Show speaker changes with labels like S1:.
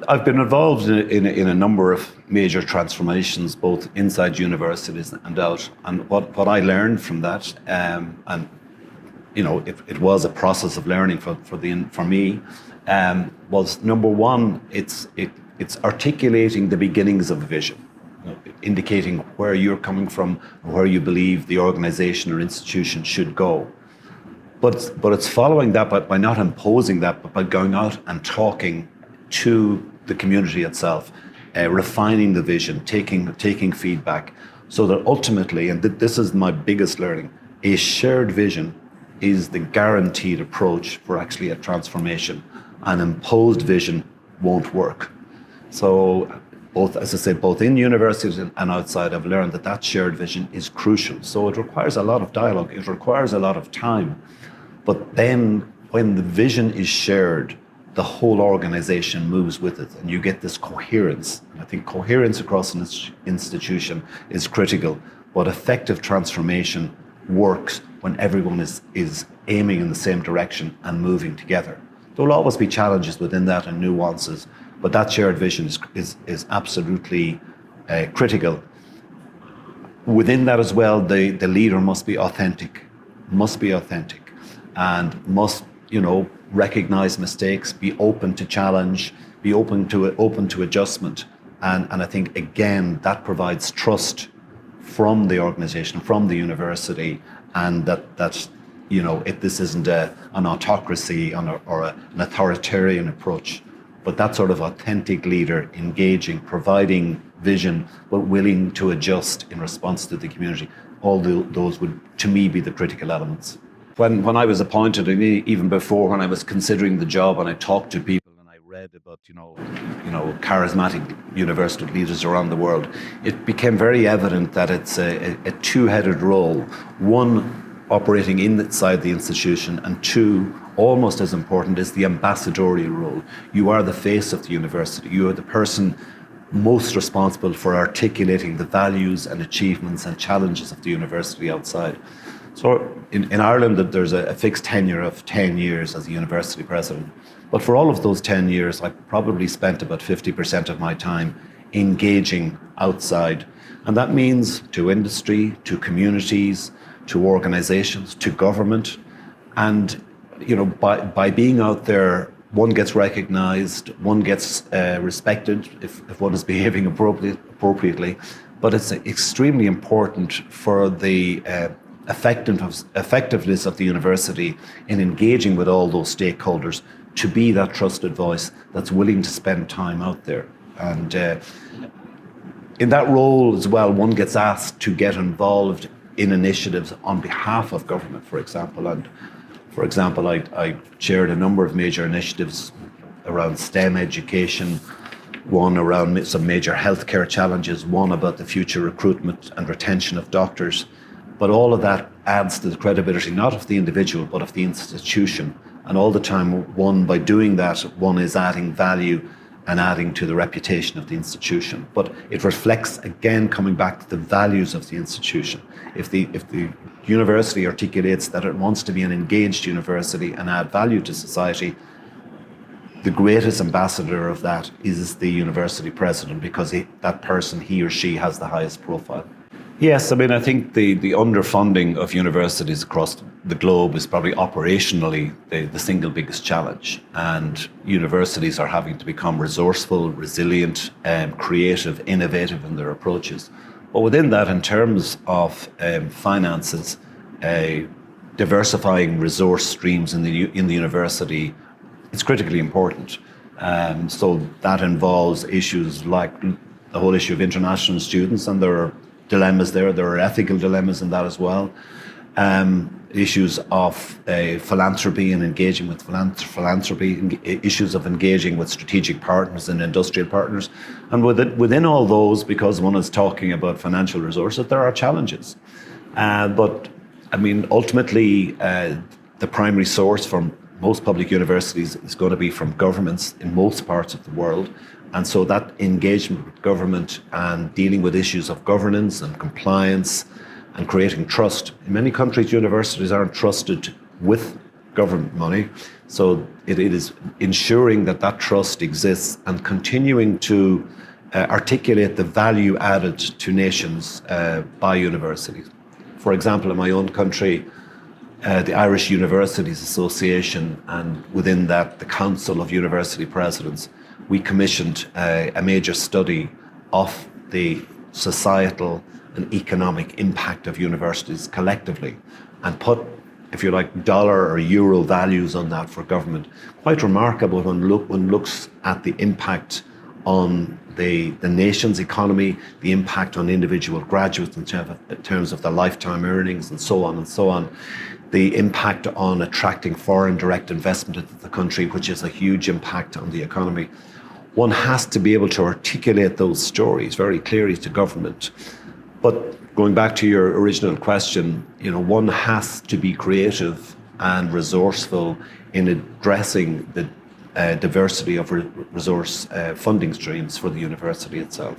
S1: I've been involved in a number of major transformations, both inside universities and out. And what I learned from that, and you know, it was a process of learning for me, was number one, it's articulating the beginnings of a vision, you know, indicating where you're coming from, and where you believe the organisation or institution should go. But it's following that by not imposing that, but by going out and talking to the community itself, refining the vision, taking feedback, so that ultimately, and this is my biggest learning, a shared vision is the guaranteed approach for actually a transformation. An imposed vision won't work. So both, as I said, both in universities and outside, I've learned that shared vision is crucial. So it requires a lot of dialogue, it requires a lot of time. But then when the vision is shared, the whole organization moves with it, and you get this coherence. And I think coherence across an institution is critical, but effective transformation works when everyone is aiming in the same direction and moving together. There will always be challenges within that and nuances, but that shared vision is absolutely critical. Within that as well, the leader must be authentic, and must, you know, recognize mistakes, be open to challenge, be open to adjustment. And I think, again, that provides trust from the organization, from the university, and that you know, this isn't an autocracy or an authoritarian approach, but that sort of authentic leader engaging, providing vision, but willing to adjust in response to the community. All those would, to me, be the critical elements. When I was appointed, and even before, when I was considering the job, and I talked to people and I read about, you know, charismatic university leaders around the world, it became very evident that it's a two-headed role. One, operating inside the institution, and two, almost as important, is the ambassadorial role. You are the face of the university. You are the person most responsible for articulating the values and achievements and challenges of the university outside. So in Ireland, there's a fixed tenure of 10 years as a university president. But for all of those 10 years, I probably spent about 50% of my time engaging outside. And that means to industry, to communities, to organizations, to government. And, you know, by being out there, one gets recognized, one gets respected if one is behaving appropriately. But it's extremely important for the effectiveness of the university in engaging with all those stakeholders to be that trusted voice that's willing to spend time out there. And in that role as well, one gets asked to get involved in initiatives on behalf of government, for example. And for example, I chaired a number of major initiatives around STEM education, one around some major healthcare challenges, one about the future recruitment and retention of doctors. But all of that adds to the credibility, not of the individual, but of the institution. And all the time, by doing that, one is adding value and adding to the reputation of the institution. But it reflects, again, coming back to the values of the institution. If the university articulates that it wants to be an engaged university and add value to society, the greatest ambassador of that is the university president, because that person, he or she, has the highest profile. Yes, I mean, I think the underfunding of universities across the globe is probably operationally the single biggest challenge. And universities are having to become resourceful, resilient, creative, innovative in their approaches. But within that, in terms of finances, diversifying resource streams in the university, it's critically important. So that involves issues like the whole issue of international students, and there are dilemmas there. There are ethical dilemmas in that as well. Issues of philanthropy and engaging with philanthropy, issues of engaging with strategic partners and industrial partners. And within all those, because one is talking about financial resources, there are challenges. But I mean, ultimately, the primary source from most public universities is going to be from governments in most parts of the world. And so that engagement with government and dealing with issues of governance and compliance and creating trust. In many countries, universities aren't trusted with government money. So It is ensuring that that trust exists and continuing to articulate the value added to nations by universities. For example, in my own country, the Irish Universities Association, and within that, the Council of University Presidents, we commissioned a major study of the societal and economic impact of universities collectively, and put, if you like, dollar or euro values on that for government. Quite remarkable when one looks at the impact on the nation's economy, the impact on individual graduates in terms of their lifetime earnings and so on and so on, the impact on attracting foreign direct investment into the country, which is a huge impact on the economy. One has to be able to articulate those stories very clearly to government. But going back to your original question, one has to be creative and resourceful in addressing the diversity of resource funding streams for the university itself.